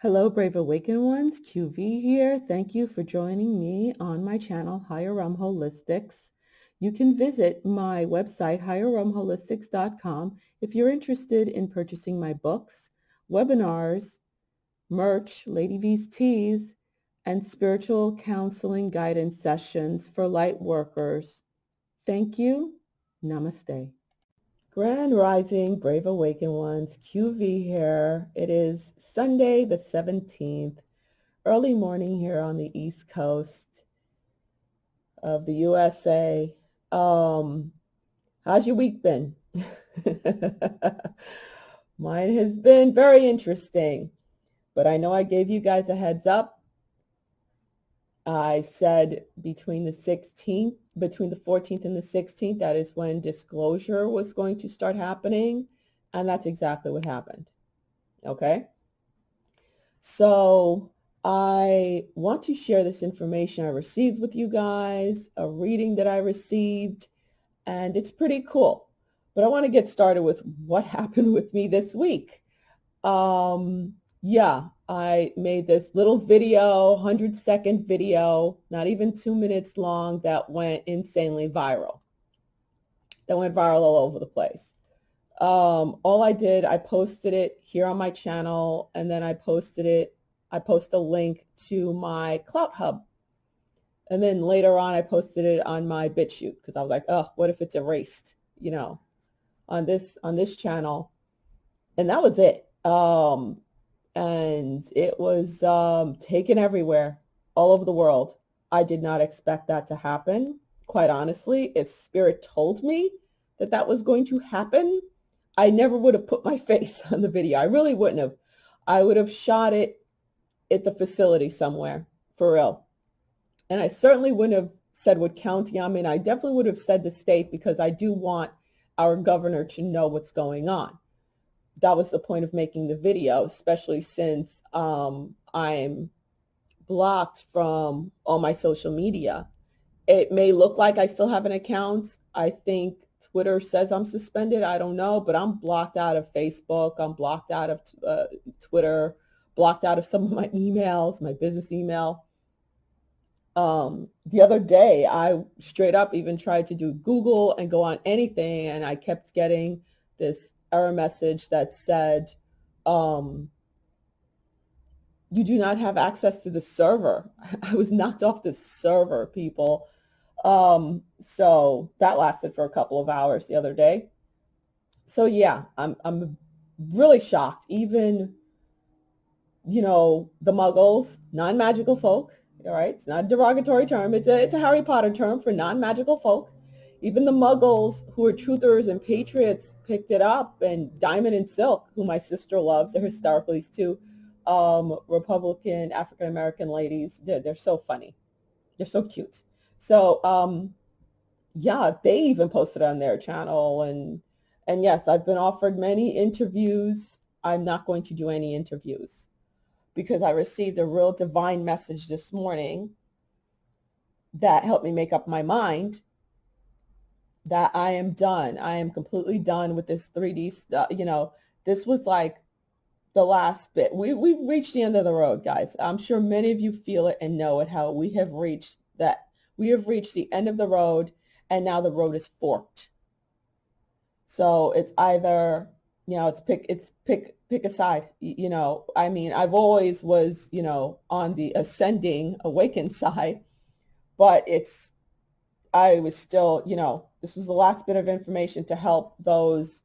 Hello, Brave Awakened Ones. QV here. Thank you for joining me on my channel, Higher Realm Holistics. You can visit my website, higherrealmholistics.com, if you're interested in purchasing my books, webinars, merch, Lady V's teas, and spiritual counseling guidance sessions for light workers. Thank you. Namaste. Grand Rising, Brave Awakened Ones, QV here. It is Sunday the 17th, early morning here on the East Coast of the USA. How's your week been? Mine has been very interesting, but I know I gave you guys a heads up. I said between the 14th and the 16th, that is when disclosure was going to start happening. And that's exactly what happened. Okay. So I want to share this information I received with you guys, a reading that I received, and it's pretty cool. But I want to get started with what happened with me this week. Yeah, I made this little video, 100-second video, not even 2 minutes long, that went insanely viral. That went viral all over the place. All I did, I posted it here on my channel, and then I post a link to my Clout Hub. And then later on, I posted it on my BitChute because I was like, oh, what if it's erased, on this channel? And that was it. And it was taken everywhere, all over the world. I did not expect that to happen. Quite honestly, if Spirit told me that that was going to happen, I never would have put my face on the video. I really wouldn't have. I would have shot it at the facility somewhere, for real. And I certainly wouldn't have said what county I'm in. I definitely would have said the state, because I do want our governor to know what's going on. That was the point of making the video, especially since I'm blocked from all my social media. It may look like I still have an account. I think Twitter says I'm suspended. I don't know, but I'm blocked out of Facebook. I'm blocked out of Twitter, blocked out of some of my emails, my business email. The other day, I straight up even tried to do Google and go on anything, and I kept getting this error message that said, you do not have access to the server. I was knocked off the server, people. So that lasted for a couple of hours the other day. So yeah, I'm really shocked. Even, the muggles, non-magical folk, all right, it's not a derogatory term. It's a Harry Potter term for non-magical folk. Even the muggles, who are truthers and patriots, picked it up. And Diamond and Silk, who my sister loves, they're hysterical, too. Republican African-American ladies, they're so funny. They're so cute. So yeah, they even posted on their channel. And yes, I've been offered many interviews. I'm not going to do any interviews, because I received a real divine message this morning that helped me make up my mind that I am done. I am completely done with this 3D stuff. This was like the last bit. We've reached the end of the road, guys. I'm sure many of you feel it and know it, how we have reached that. We have reached the end of the road, and now the road is forked. So it's either, it's pick a side. I mean, I've always was, on the ascending, awakened side, but I was still, this was the last bit of information to help those,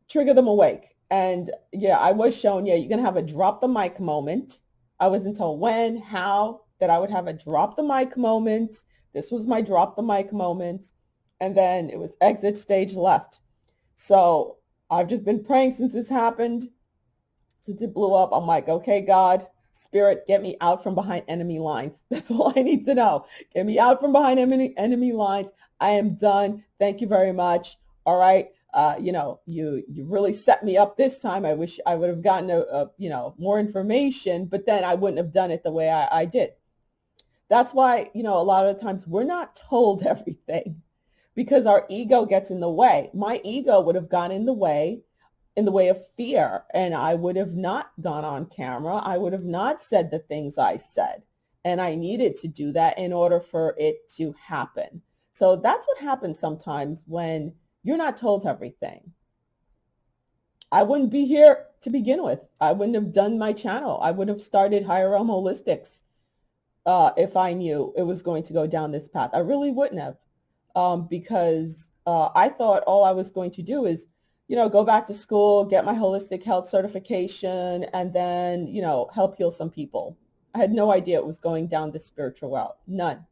trigger them awake. And yeah, I was shown, you're going to have a drop the mic moment. I wasn't told when, how, that I would have a drop the mic moment. This was my drop the mic moment. And then it was exit stage left. So I've just been praying since this happened, since it blew up. I'm like, okay, God, Spirit, get me out from behind enemy lines. That's all I need to know. Get me out from behind enemy lines. I am done. Thank you very much. All right. You really set me up this time. I wish I would have gotten more information, but then I wouldn't have done it the way I did. That's why, a lot of the times we're not told everything, because our ego gets in the way. My ego would have gone in the way in the way of fear, and I would have not gone on camera. I would have not said the things I said. And I needed to do that in order for it to happen. So that's what happens sometimes when you're not told everything. I wouldn't be here to begin with. I wouldn't have done my channel. I would have started Higher Realm Holistics if I knew it was going to go down this path. I really wouldn't have, because I thought all I was going to do is, go back to school, get my holistic health certification, and then, help heal some people. I had no idea it was going down this spiritual route. None.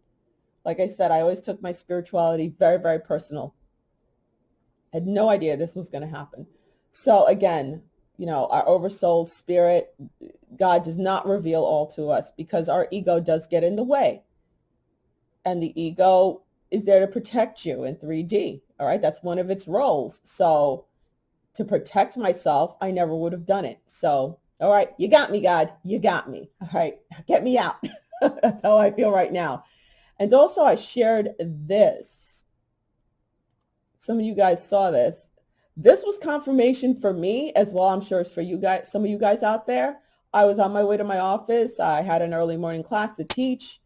Like I said, I always took my spirituality very, very personal. I had no idea this was going to happen. So again, our oversoul spirit, God does not reveal all to us because our ego does get in the way. And the ego is there to protect you in 3D. All right. That's one of its roles. So to protect myself, I never would have done it. So, all right, you got me, God. You got me. All right, get me out. That's how I feel right now. And also I shared this. Some of you guys saw this. This was confirmation for me as well. I'm sure it's for you guys, some of you guys out there. I was on my way to my office. I had an early morning class to teach.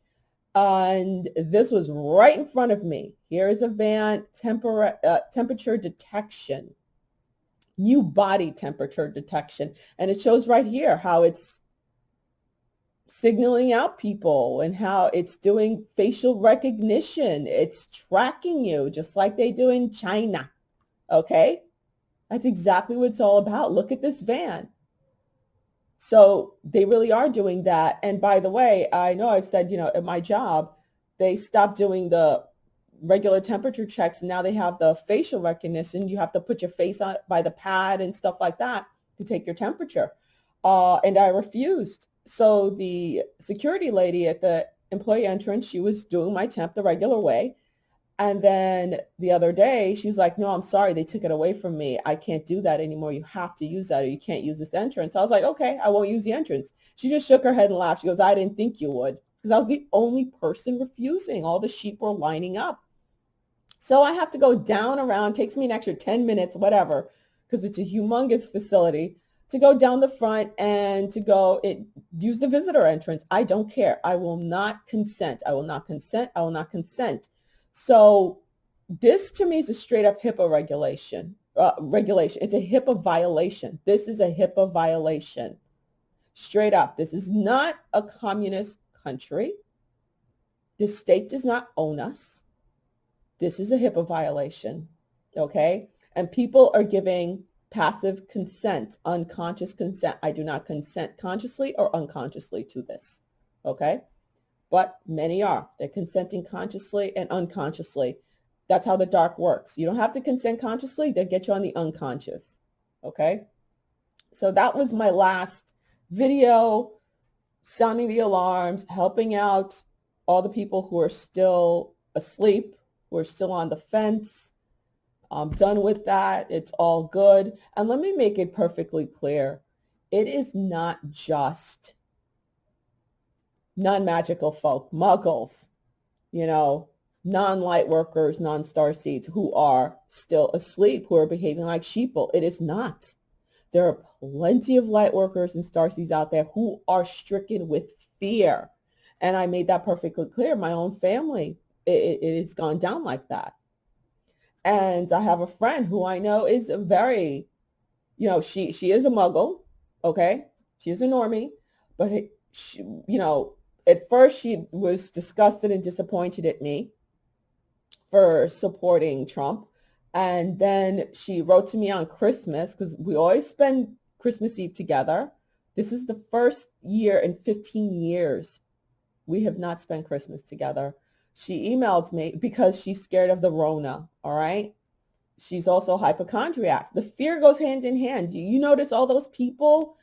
And this was right in front of me. Here is a van, temperature detection, new body temperature detection. And it shows right here how it's signaling out people and how it's doing facial recognition. It's tracking you just like they do in China. Okay? That's exactly what it's all about. Look at this van. So they really are doing that. And by the way, I know I've said, at my job, they stopped doing the regular temperature checks. And now they have the facial recognition. You have to put your face on by the pad and stuff like that to take your temperature. And I refused. So the security lady at the employee entrance, she was doing my temp the regular way. And then the other day, she was like, no, I'm sorry. They took it away from me. I can't do that anymore. You have to use that or you can't use this entrance. I was like, okay, I won't use the entrance. She just shook her head and laughed. She goes, I didn't think you would, because I was the only person refusing. All the sheep were lining up. So I have to go down around. It takes me an extra 10 minutes, whatever, because it's a humongous facility, to go down the front and to go use the visitor entrance. I don't care. I will not consent. I will not consent. I will not consent. So this to me is a straight up HIPAA regulation. It's a HIPAA violation. This is a HIPAA violation. Straight up. This is not a communist country. This state does not own us. This is a HIPAA violation. Okay? And people are giving passive consent, unconscious consent. I do not consent consciously or unconsciously to this. Okay? But many are. They're consenting consciously and unconsciously. That's how the dark works. You don't have to consent consciously. They get you on the unconscious. Okay? So that was my last video, sounding the alarms, helping out all the people who are still asleep, who are still on the fence. I'm done with that. It's all good. And let me make it perfectly clear. It is not just non-magical folk, muggles, non-light workers, non-star seeds who are still asleep, who are behaving like sheeple. It is not. There are plenty of light workers and star seeds out there who are stricken with fear. And I made that perfectly clear. My own family, it has gone down like that. And I have a friend who I know is a very, she is a muggle, okay? She is a normie, but she, at first she was disgusted and disappointed at me for supporting Trump. And then she wrote to me on Christmas, because we always spend Christmas Eve together. This is the first year in 15 years we have not spent Christmas together. She emailed me because she's scared of the Rona, all right? She's also a hypochondriac. The fear goes hand in hand. You notice all those people,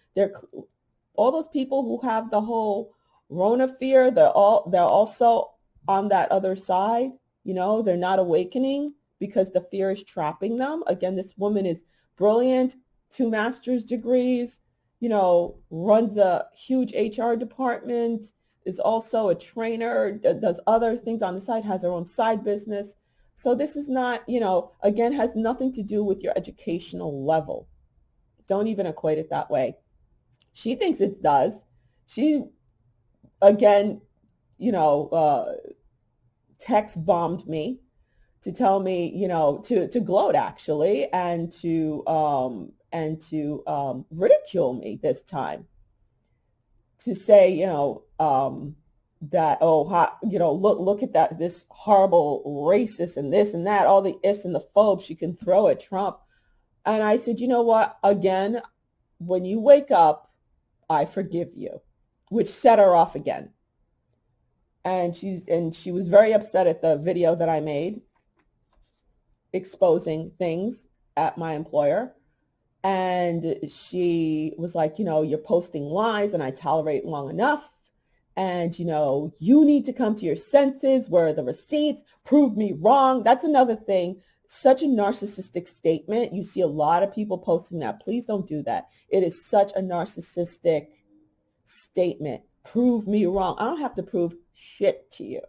all those people who have the whole Rona fear, they're also on that other side. They're not awakening because the fear is trapping them. Again, this woman is brilliant, 2 master's degrees, runs a huge HR department, is also a trainer, does other things on the side, has her own side business. So this is not, again, has nothing to do with your educational level. don't even equate it that way. She thinks it does. She, again, text bombed me to tell me, to gloat actually, and to ridicule me this time, to say, that, look at that, this horrible racist and this and that, all the ifs and the phobes she can throw at Trump. And I said, you know what? Again, when you wake up, I forgive you, which set her off again. And she was very upset at the video that I made exposing things at my employer. And she was like, you're posting lies and I tolerate long enough. And, you need to come to your senses. Where are the receipts? Prove me wrong. That's another thing. Such a narcissistic statement. You see a lot of people posting that. Please don't do that. It is such a narcissistic statement. Prove me wrong. I don't have to prove shit to you,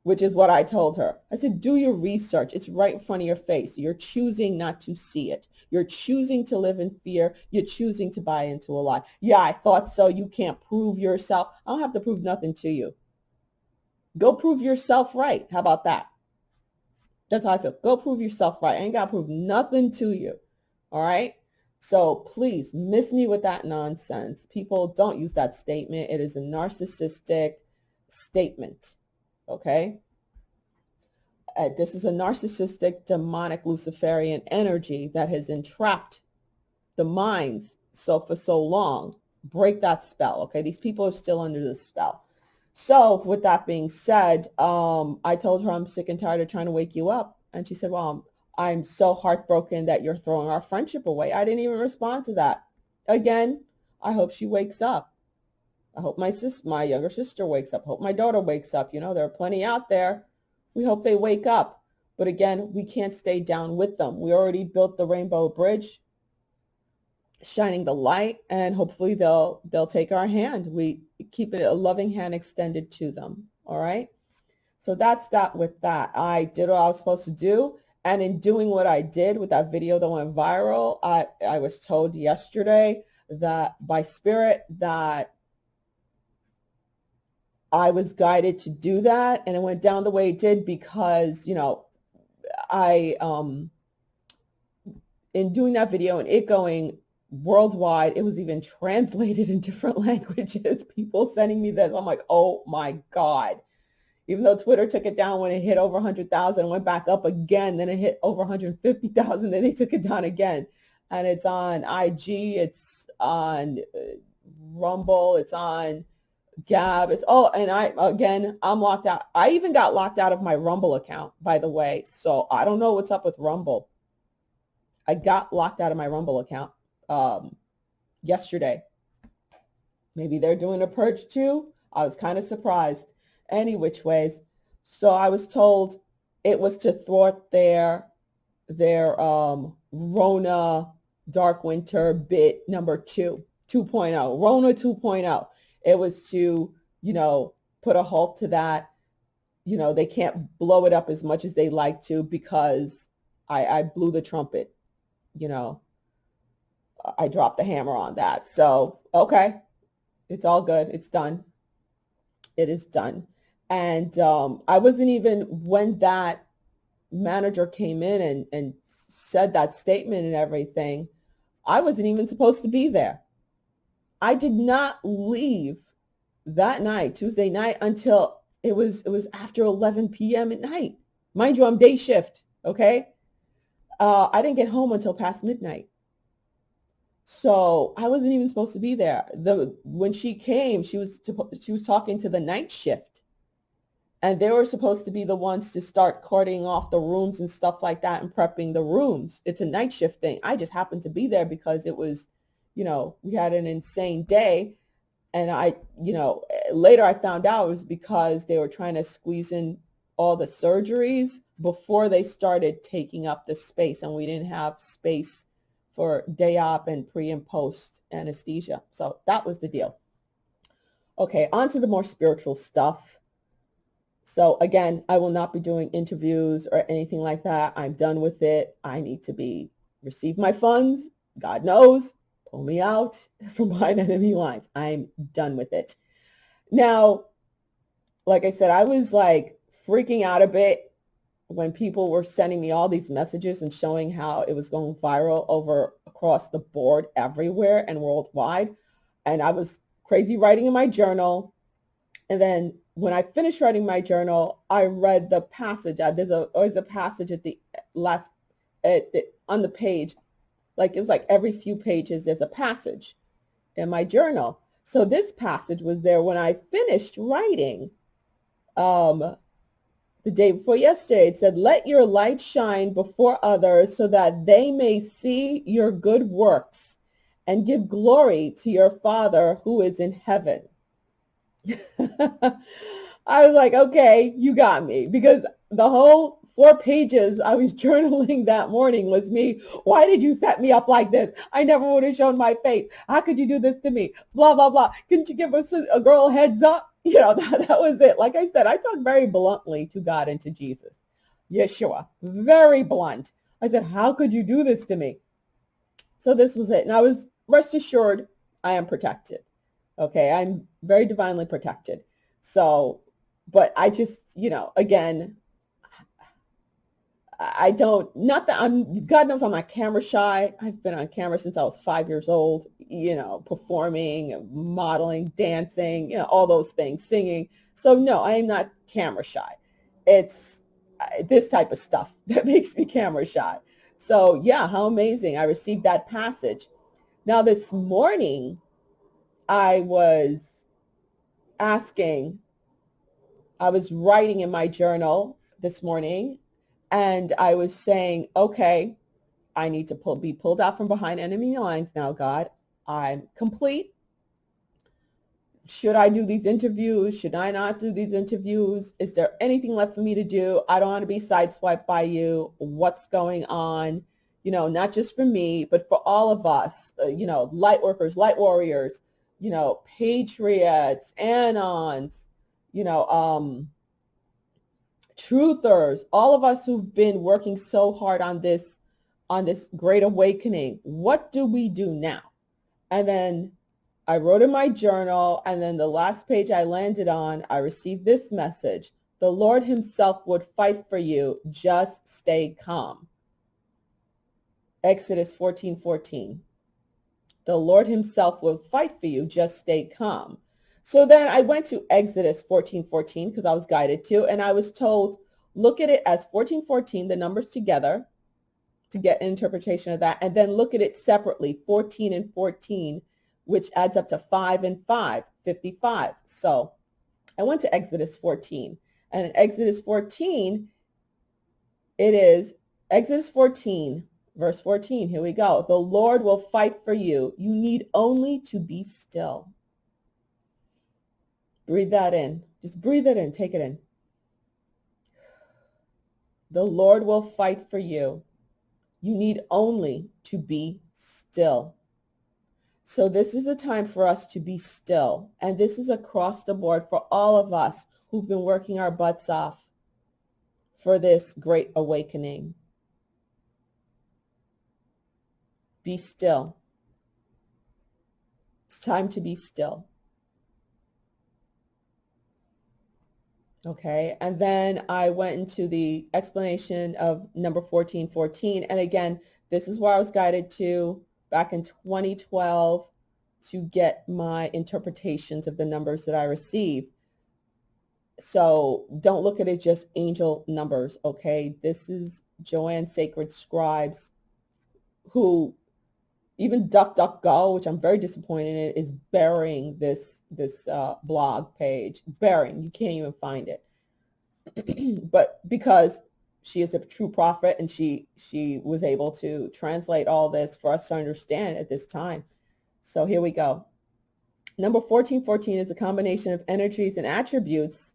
which is what I told her. I said, do your research. It's right in front of your face. You're choosing not to see it. You're choosing to live in fear. You're choosing to buy into a lie. Yeah, I thought so. You can't prove yourself. I don't have to prove nothing to you. Go prove yourself right. How about that? That's how I feel. Go prove yourself right. I ain't got to prove nothing to you. All right? So please miss me with that nonsense. People, don't use that statement. It is a narcissistic statement. Okay? This is a narcissistic, demonic, Luciferian energy that has entrapped the minds for so long. Break that spell. Okay? These people are still under the spell. So with that being said, I told her I'm sick and tired of trying to wake you up. And she said, well, I'm so heartbroken that you're throwing our friendship away. I didn't even respond to that. Again, I hope she wakes up. I hope my younger sister wakes up. Hope my daughter wakes up. There are plenty out there. We hope they wake up. But again, we can't stay down with them. We already built the Rainbow Bridge, shining the light, and hopefully they'll take our hand. We keep it a loving hand extended to them. All right. So that's that with that. I did what I was supposed to do. And in doing what I did with that video that went viral, I was told yesterday that by spirit that I was guided to do that. And it went down the way it did because, I, in doing that video and it going worldwide, it was even translated in different languages, people sending me this. I'm like, oh my God. Even though Twitter took it down when it hit over 100,000, went back up again, then it hit over 150,000, then they took it down again. And it's on IG, it's on Rumble, it's on Gab, I'm locked out. I even got locked out of my Rumble account, by the way. So I don't know what's up with Rumble. I got locked out of my Rumble account yesterday. Maybe they're doing a purge too. I was kind of surprised. Any which ways. So I was told it was to thwart their Rona Dark Winter bit number 2.0, Rona 2.0. It was to, put a halt to that. They can't blow it up as much as they like to because I blew the trumpet. I dropped the hammer on that. So, okay, it's all good. It's done. It is done. And I wasn't even, when that manager came in and said that statement and everything, I wasn't even supposed to be there. I did not leave that night, Tuesday night, until it was after 11 p.m. at night. Mind you, I'm day shift, okay? I didn't get home until past midnight. So I wasn't even supposed to be there. When she came, she was talking to the night shift. And they were supposed to be the ones to start carting off the rooms and stuff like that and prepping the rooms. It's a night shift thing. I just happened to be there because it was, we had an insane day. And later I found out it was because they were trying to squeeze in all the surgeries before they started taking up the space. And we didn't have space for day op and pre and post anesthesia. So that was the deal. Okay, on to the more spiritual stuff. So again, I will not be doing interviews or anything like that. I'm done with it. I need to receive my funds. God knows. Pull me out from behind enemy lines. I'm done with it. Now, like I said, I was like freaking out a bit when people were sending me all these messages and showing how it was going viral over across the board everywhere and worldwide. And I was crazy writing in my journal. And then when I finished writing my journal, I read the passage. There's always a passage at the last, on the page, like it was like every few pages, there's a passage in my journal. So this passage was there when I finished writing the day before yesterday. It said, let your light shine before others so that they may see your good works and give glory to your Father who is in heaven. I was like, okay, you got me, because the whole 4 pages I was journaling that morning was me. Why did you set me up like this? I never would have shown my face. How could you do this to me? Blah, blah, blah. Couldn't you give us a girl a heads up? You know, that was it. Like I said, I talked very bluntly to God and to Jesus. Yeshua, very blunt. I said, how could you do this to me? So this was it. And I was, rest assured, I am protected. Okay, I'm very divinely protected. So, but I just, you know, again, I don't, not that I'm, God knows I'm not camera shy. I've been on camera since I was 5 years old, you know, performing, modeling, dancing, you know, all those things, singing. So no, I am not camera shy. It's this type of stuff that makes me camera shy. So yeah, how amazing. I received that passage. Now this morning, I was writing in my journal this morning, and I was saying, okay, I need to be pulled out from behind enemy lines now, God. I'm complete. Should I do these interviews? Should I not do these interviews? Is there anything left for me to do? I don't want to be sideswiped by you. What's going on? You know, not just for me, but for all of us, you know, light workers, light warriors, you know, patriots, anons, you know, truthers, all of us who've been working so hard on this great awakening. What do we do now? And then I wrote in my journal, and then the last page I landed on, I received this message. The Lord himself would fight for you. Just stay calm. Exodus 14:14. The Lord himself will fight for you. Just stay calm. So then I went to Exodus 14:14 because I was guided to, and I was told, look at it as 14:14, the numbers together, to get an interpretation of that, and then look at it separately, 14 and 14, which adds up to 5 and 5, 55. So I went to Exodus 14, and in Exodus 14, it is Exodus 14, verse 14. Here we go. The Lord will fight for you. You need only to be still. Breathe that in. Just breathe it in. Take it in. The Lord will fight for you. You need only to be still. So this is a time for us to be still. And this is across the board for all of us who've been working our butts off for this great awakening. Be still. It's time to be still. Okay, and then I went into the explanation of number 14:14. And again, this is where I was guided to back in 2012 to get my interpretations of the numbers that I received. So don't look at it just angel numbers, okay? This is Joanne Sacred Scribes, who even DuckDuckGo, which I'm very disappointed in, is burying this blog page. Burying. You can't even find it. But because she is a true prophet and she was able to translate all this for us to understand at this time. So here we go. Number 14:14 is a combination of energies and attributes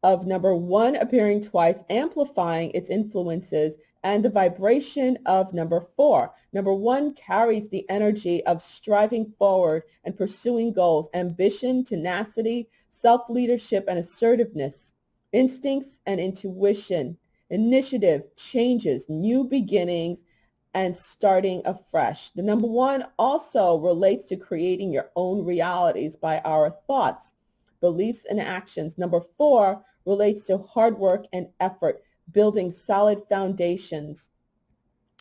of number 1 appearing twice, amplifying its influences, and the vibration of number 4. Number 1 carries the energy of striving forward and pursuing goals, ambition, tenacity, self-leadership, and assertiveness, instincts and intuition, initiative, changes, new beginnings, and starting afresh. The number one also relates to creating your own realities by our thoughts, beliefs, and actions. Number four relates to hard work and effort, building solid foundations,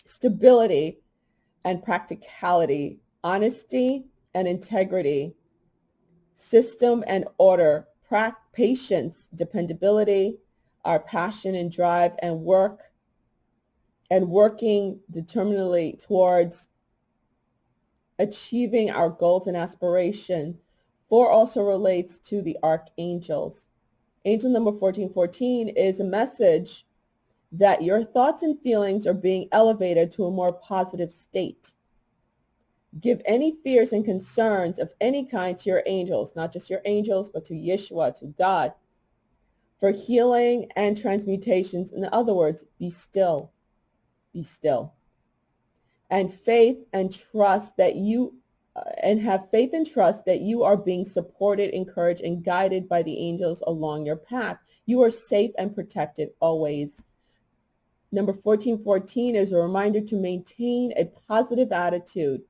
stability and practicality, honesty and integrity, system and order, patience, dependability, our passion and drive and working determinedly towards achieving our goals and aspiration. Four also relates to the archangels. Angel number 1414 is a message that your thoughts and feelings are being elevated to a more positive state. Give any fears and concerns of any kind to your angels, not just your angels, but to Yeshua, to God, for healing and transmutations. In other words, be still. Be still. And faith and trust that you have faith and trust that you are being supported, encouraged, and guided by the angels along your path. You are safe and protected always. Number 1414 is a reminder to maintain a positive attitude,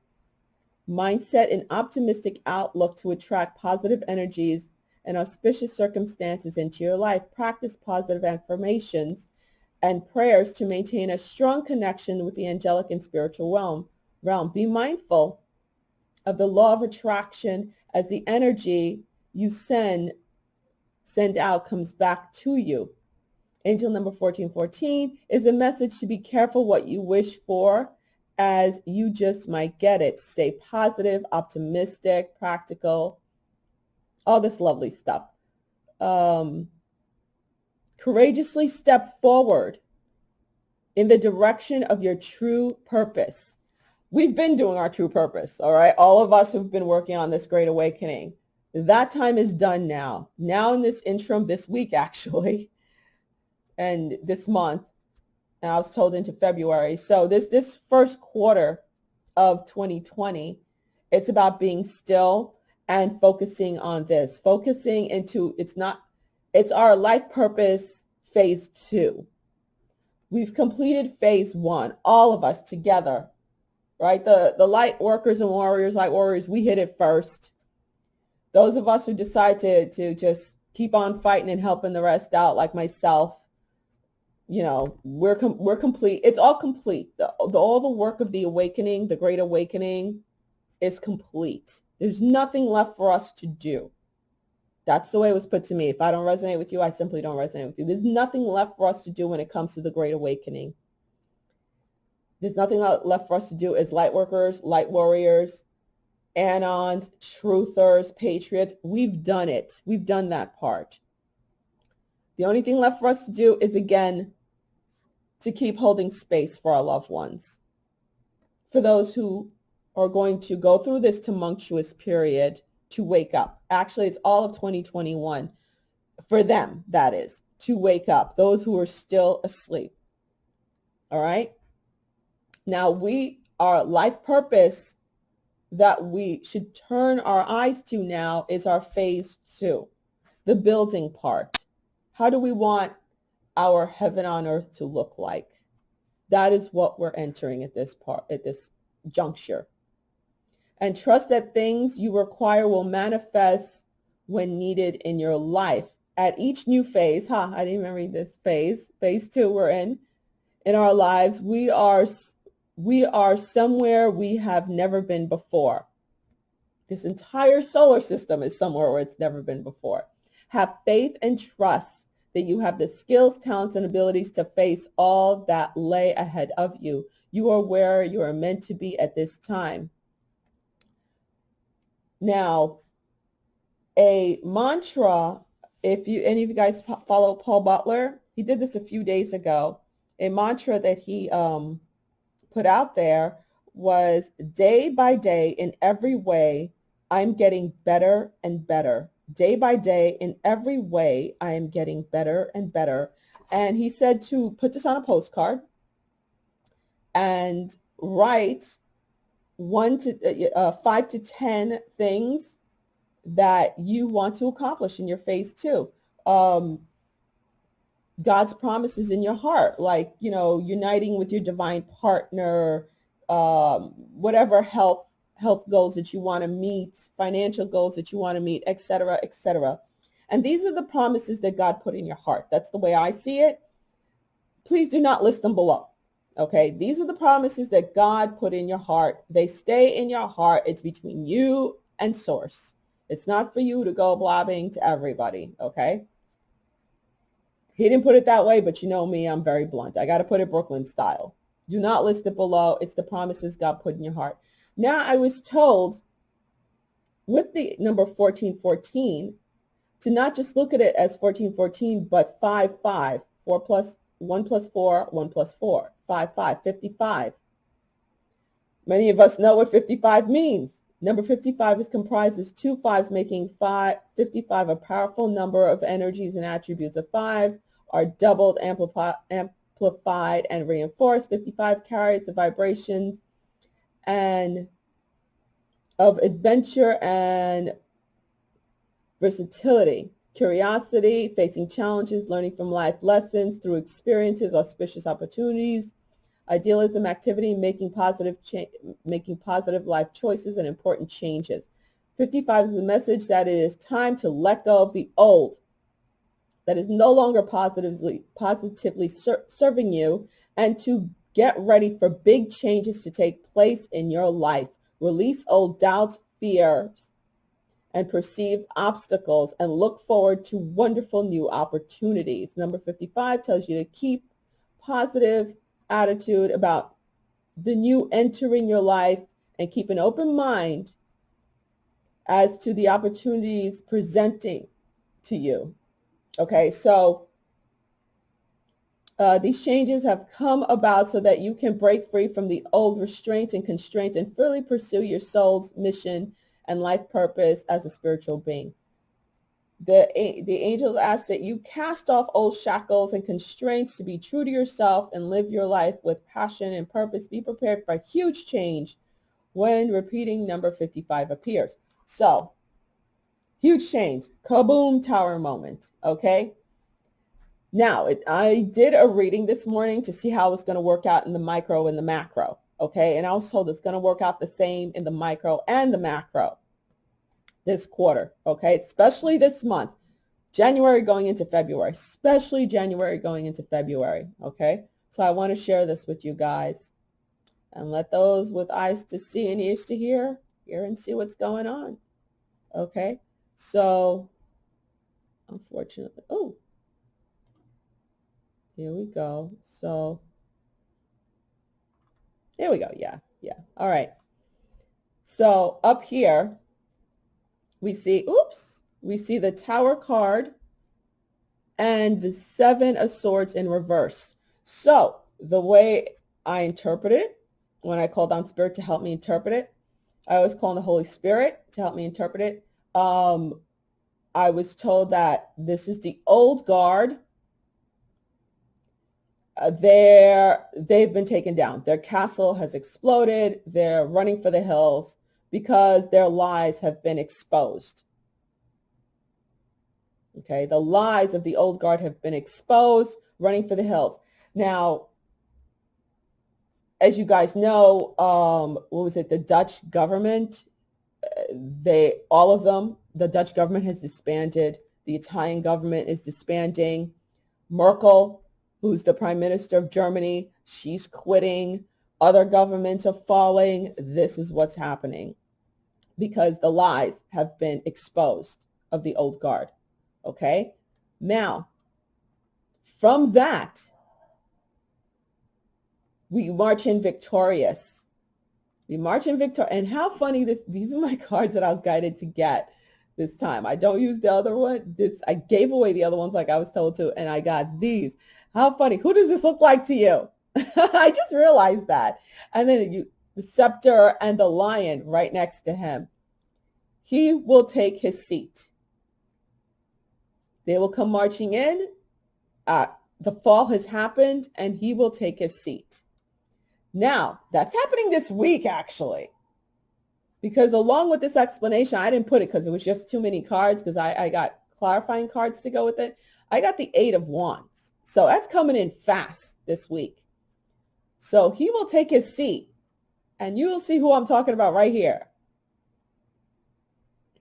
mindset, and optimistic outlook to attract positive energies and auspicious circumstances into your life. Practice positive affirmations and prayers to maintain a strong connection with the angelic and spiritual realm. Be mindful of the law of attraction as the energy you send out comes back to you. Angel number 1414 is a message to be careful what you wish for, as you just might get it. Stay positive, optimistic, practical, all this lovely stuff. Courageously step forward in the direction of your true purpose. We've been doing our true purpose, all right? All of us who've been working on this great awakening. That time is done now. Now in this interim, this week actually, and this month, and I was told into February. So this first quarter of 2020, it's about being still and focusing on this. Focusing into, it's our life purpose phase 2. We've completed phase 1, all of us together, right? The light workers and warriors, light warriors, we hit it first. Those of us who decide to just keep on fighting and helping the rest out, like myself, we're complete. It's all complete. All the work of the awakening, the great awakening, is complete. There's nothing left for us to do. That's the way it was put to me. If I don't resonate with you, I simply don't resonate with you. There's nothing left for us to do when it comes to the great awakening. There's nothing left for us to do as light workers, light warriors, Anons, truthers, patriots. We've done it. We've done that part. The only thing left for us to do is, again, to keep holding space for our loved ones. For those who are going to go through this tumultuous period, to wake up. Actually, it's all of 2021. For them, that is, to wake up. Those who are still asleep. All right? Now, our life purpose that we should turn our eyes to now is our phase 2, the building part. How do we want our heaven on earth to look like? That is what we're entering at this juncture. And trust that things you require will manifest when needed in your life. At each new phase, I didn't even read this phase 2 we're in our lives, we are somewhere we have never been before. This entire solar system is somewhere where it's never been before. Have faith and trust that you have the skills, talents, and abilities to face all that lay ahead of you. You are where you are meant to be at this time. Now, a mantra, if any of you guys follow Paul Butler, he did this a few days ago. A mantra that he put out there was, day by day, in every way, I'm getting better and better. Day by day, in every way, I am getting better and better. And he said to put this on a postcard and write 5 to 10 things that you want to accomplish in your phase 2. God's promises in your heart, like, uniting with your divine partner, whatever health goals that you want to meet, financial goals that you want to meet, etc., etc. And these are the promises that God put in your heart. That's the way I see it. Please do not list them below. Okay, these are the promises that God put in your heart. They stay in your heart. It's between you and source. It's not for you to go blabbing to everybody. Okay, he didn't put it that way, but you know me, I'm very blunt. I got to put it Brooklyn style. Do not list it below. It's the promises God put in your heart. Now, I was told with the number 1414 to not just look at it as 1414, but 55, 4 plus 1 plus 4, 1 plus 4, 5, 55. Many of us know what 55 means. Number 55 is comprised of two fives, making 55 a powerful number of energies and attributes of 5 are doubled, amplified, and reinforced. 55 carries the vibrations and of adventure and versatility, curiosity, facing challenges, learning from life lessons through experiences, auspicious opportunities, idealism, activity, making positive life choices and important changes. 55 is a message that it is time to let go of the old that is no longer positively serving you, and to get ready for big changes to take place in your life. Release old doubts, fears, and perceived obstacles, and look forward to wonderful new opportunities. Number 55 tells you to keep positive attitude about the new entering your life and keep an open mind as to the opportunities presenting to you. Okay, so these changes have come about so that you can break free from the old restraints and constraints and fully pursue your soul's mission and life purpose as a spiritual being. The angels ask that you cast off old shackles and constraints to be true to yourself and live your life with passion and purpose. Be prepared for huge change when repeating number 55 appears. So, huge change, kaboom tower moment, okay? Now, I did a reading this morning to see how it's going to work out in the micro and the macro, okay? And I was told it's going to work out the same in the micro and the macro this quarter, okay? Especially this month, January going into February, especially January going into February, okay? So I want to share this with you guys and let those with eyes to see and ears to hear and see what's going on, okay? So, unfortunately, oh, here we go. So, here we go. Yeah. All right. So up here, we see the Tower card and the Seven of Swords in reverse. So the way I interpret it, when I call down Spirit to help me interpret it, I always call on the Holy Spirit to help me interpret it. I was told that this is the old guard. They've been taken down. Their castle has exploded. They're running for the hills because their lies have been exposed. Okay, the lies of the old guard have been exposed, running for the hills. Now, as you guys know, what was it? The Dutch government, all of them, the Dutch government has disbanded. The Italian government is disbanding. Merkel, who's the prime minister of Germany, she's quitting. Other governments are falling. This is what's happening because the lies have been exposed of the old guard. Okay? Now, from that, we march in victorious. We march in victorious. And how funny these are my cards that I was guided to get this time. I don't use the other one. I gave away the other ones like I was told to, and I got these. How funny. Who does this look like to you? I just realized that. And then the scepter and the lion right next to him. He will take his seat. They will come marching in. The fall has happened, and he will take his seat. Now, that's happening this week, actually. Because along with this explanation, I didn't put it because it was just too many cards because I got clarifying cards to go with it. I got the 8 of Wands. So that's coming in fast this week. So he will take his seat. And you will see who I'm talking about right here.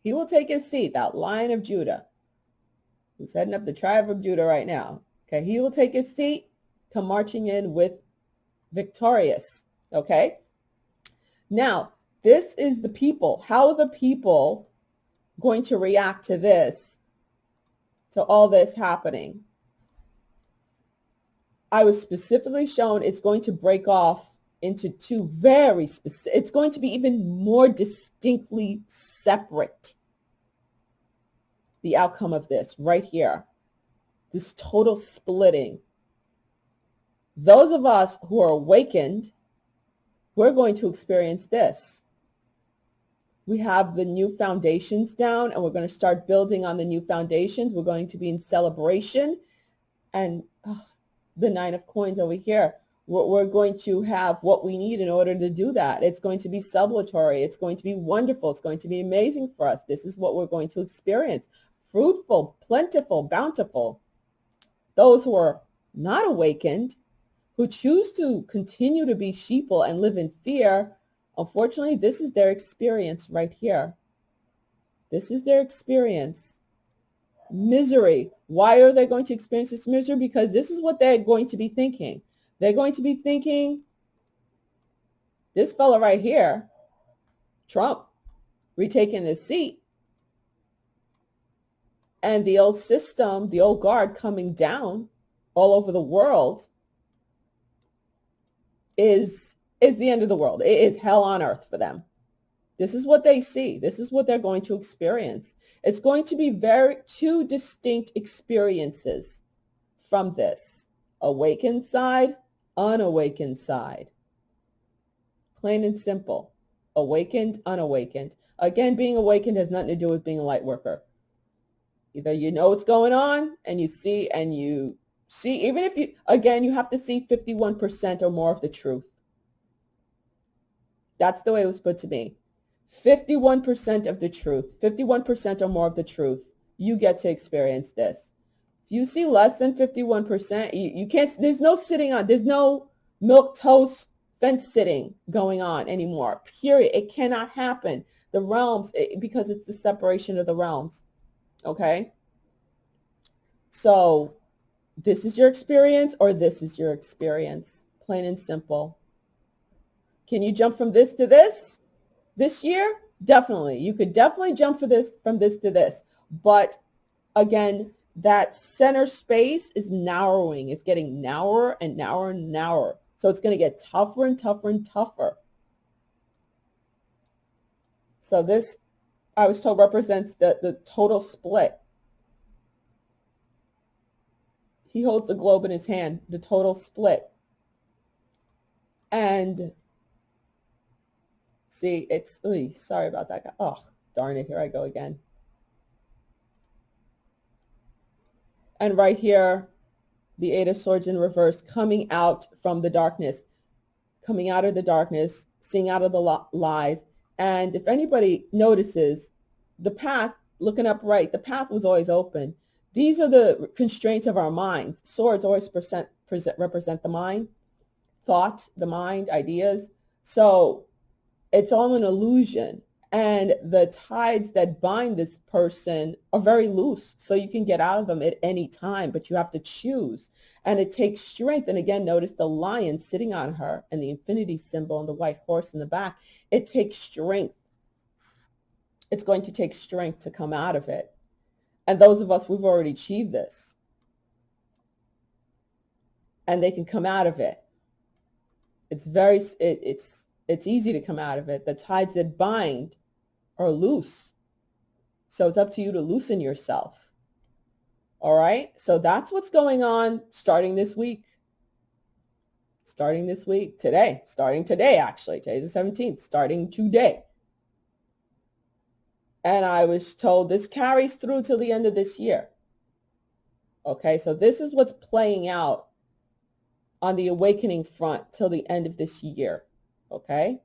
He will take his seat, that Lion of Judah, who's heading up the tribe of Judah right now. Okay, he will take his seat, come marching in with victorious. Okay, now this is the people. How are the people going to react to this, to all this happening? I was specifically shown it's going to break off into two very specific, it's going to be even more distinctly separate. The outcome of this right here, this total splitting. Those of us who are awakened, we're going to experience this. We have the new foundations down, and we're going to start building on the new foundations. We're going to be in celebration. And the Nine of Coins over here, we're going to have what we need in order to do that. It's going to be celebratory. It's going to be wonderful. It's going to be amazing for us. This is what we're going to experience. Fruitful, plentiful, bountiful. Those who are not awakened, who choose to continue to be sheeple and live in fear, unfortunately, this is their experience right here. This is their experience. Misery. Why are they going to experience this misery? Because this is what they're going to be thinking. They're going to be thinking, this fella right here, Trump, retaking his seat, and the old system, the old guard coming down all over the world is the end of the world. It is hell on earth for them. This is what they see. This is what they're going to experience. It's going to be two distinct experiences from this. Awakened side, unawakened side. Plain and simple. Awakened, unawakened. Again, being awakened has nothing to do with being a light worker. Either you know what's going on and you see, even if you, again, you have to see 51% or more of the truth. That's the way it was put to me. 51% of the truth, 51% or more of the truth, you get to experience this. If you see less than 51%, you can't, there's no milquetoast fence sitting going on anymore, period. It cannot happen. The realms, because it's the separation of the realms. Okay? So this is your experience or this is your experience. Plain and simple. Can you jump from this to this year? Definitely. You could definitely jump from this to this. But again, that center space is narrowing. It's getting narrower and narrower and narrower. So it's going to get tougher and tougher and tougher. So this, I was told, represents the total split. He holds the globe in his hand, the total split. And see, it's, sorry about that guy. Oh, darn it, here I go again. And right here, the Eight of Swords in reverse, coming out from the darkness, coming out of the darkness, seeing out of the lies. And if anybody notices, the path, looking upright, the path was always open. These are the constraints of our minds. Swords always represent the mind, thought, the mind, ideas. So it's all an illusion. And the tides that bind this person are very loose. So you can get out of them at any time, but you have to choose. And it takes strength. And again, notice the lion sitting on her and the infinity symbol and the white horse in the back. It takes strength. It's going to take strength to come out of it. And those of us, we've already achieved this. And they can come out of it. It's easy to come out of it. The tides that bind are loose. So it's up to you to loosen yourself. All right? So that's what's going on starting this week. Starting this week, today. Starting today, actually. Today's the 17th. Starting today. And I was told this carries through till the end of this year. Okay, so this is what's playing out on the awakening front till the end of this year. Okay?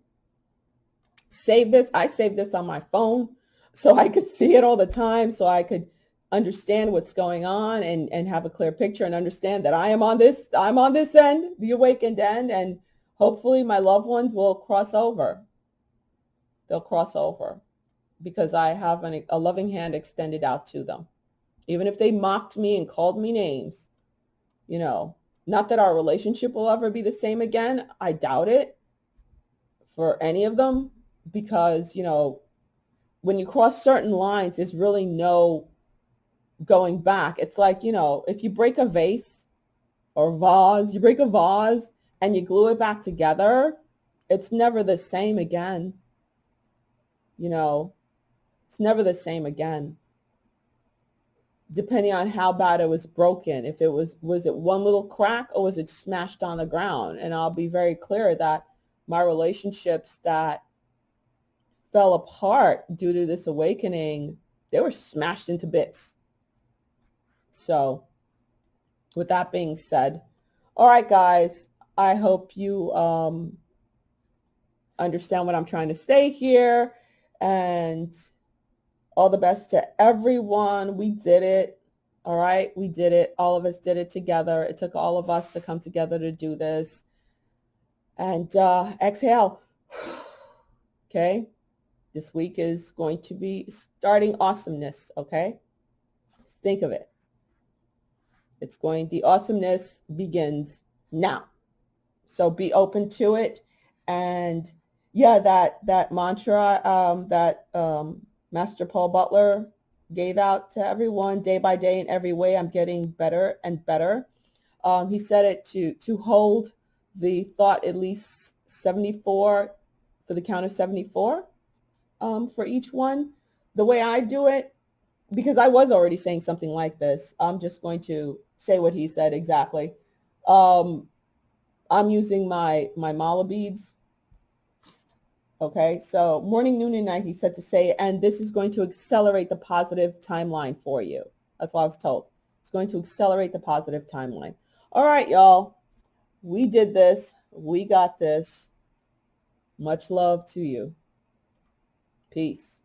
Save this. I saved this on my phone so I could see it all the time, so I could understand what's going on and have a clear picture and understand that I'm on this end, the awakened end, and Hopefully my loved ones will cross over. They'll cross over because I have a loving hand extended out to them. Even if they mocked me and called me names, you know, not that our relationship will ever be the same again. I doubt it for any of them because, you know, when you cross certain lines, there's really no going back. It's like, you know, if you break a vase or vase, you break a vase and you glue it back together, it's never the same again. You know, it's never the same again. Depending on how bad it was broken, if it was it one little crack or was it smashed on the ground? And I'll be very clear that my relationships that fell apart due to this awakening, they were smashed into bits. So with that being said, all right, guys, I hope you understand what I'm trying to say here, and all the best to everyone. We did it. All right, we did it. All of us did it together. It took all of us to come together to do this. And exhale. Okay, this week is going to be starting awesomeness. Okay, think of it. The awesomeness begins now. So be open to it. And yeah, that mantra that Master Paul Butler gave out to everyone, day by day in every way, I'm getting better and better. He said it to hold the thought at least 74 for the count of 74 for each one. The way I do it, because I was already saying something like this, I'm just going to say what he said exactly. I'm using my mala beads. Okay, so morning, noon, and night, he said to say, and this is going to accelerate the positive timeline for you. That's what I was told. It's going to accelerate the positive timeline. All right, y'all. We did this. We got this. Much love to you. Peace.